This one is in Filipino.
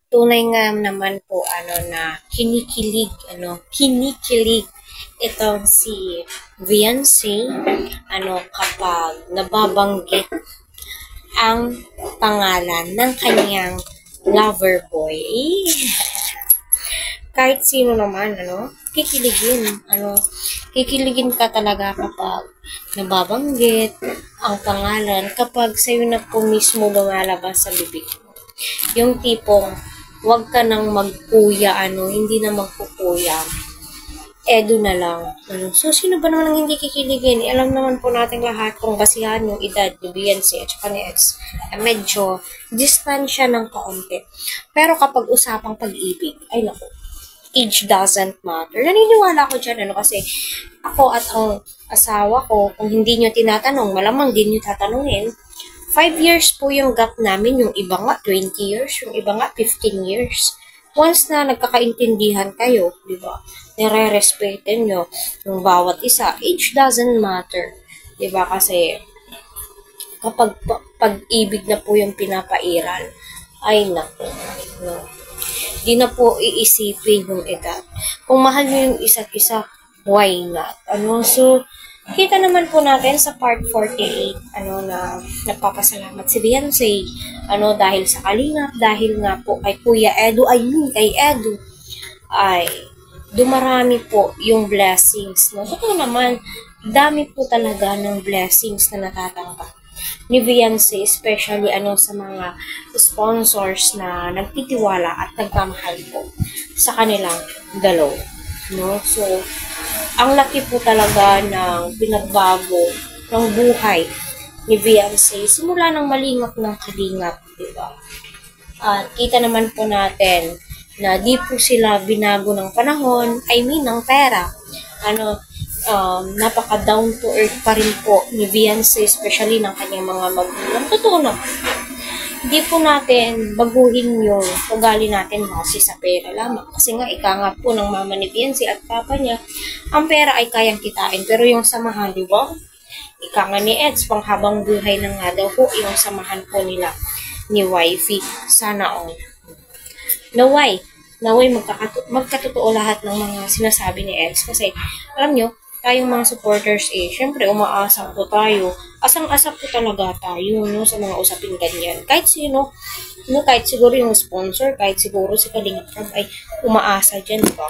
Tunay nga naman po na kinikilig itong si Beyonce kapag nababanggit ang pangalan ng kanyang lover boy. Kahit sino naman, kikiligin. Kikiligin ka talaga kapag nababanggit ang pangalan, kapag sa'yo na po mismo lumalabas sa bibig mo. Yung tipong, wag ka nang magkuya, hindi na magkukuya. Edo na lang. So, sino ba naman ang hindi kikiligin? Alam naman po natin lahat kung basihan yung edad ni Beyonce at saka ni X. Medyo distansya ng kaunti. Pero kapag usapang pag-ibig, ay naku, age doesn't matter. Naniniwala ako dyan, kasi ako at ang asawa ko, kung hindi nyo tinatanong, malamang din nyo tatanungin, 5 years po yung gap namin, yung iba nga 20 years, yung iba nga 15 years. Once na nagkakaintindihan kayo, di ba? Nire-respetin nyo yung bawat isa. Age doesn't matter. Di ba? Kasi kapag pag-ibig na po yung pinapairal, ay naku, no. Di na po iisipin yung edad. Kung mahal nyo yung isa't isa, why not? So, kita naman po natin sa part 48, na nagpapasalamat si Beyonce, dahil sa Kalingap, dahil nga po kay Kuya Edu, kay Edu, ay dumarami po yung blessings, no? Totoo naman, dami po talaga ng blessings na natatanggap ni Beyonce, especially sa mga sponsors na nagtitiwala at nagmamahal po sa kanilang dalaw, no? So, ang laki po talaga ng pinagbago ng buhay ni Beyonce simula ng malingap ng Kalingap, di ba? At kita naman po natin na di po sila binago ng panahon, ng pera. Napaka down to earth pa rin po ni Beyonce, especially ng kanyang mga magulang. Totoo na. Hindi po natin baguhin yung ugali natin base sa pera lamang. Kasi nga, ika nga po ng mama ni Beyonce at papa niya, ang pera ay kayang kitain. Pero yung samahan, di ba? Ika nga ni Eds, panghabang buhay na nga daw po yung samahan po nila ni wifey. Sana all. Naway magkatotoo lahat ng mga sinasabi ni Eds. Kasi, alam nyo, tayong mga supporters syempre umaasa po tayo. Asang-asa po talaga tayo, no, sa mga usapin ganyan. Kahit sino, kahit siguro yung sponsor, kahit siguro si Kalingap ay umaasa dyan, diba?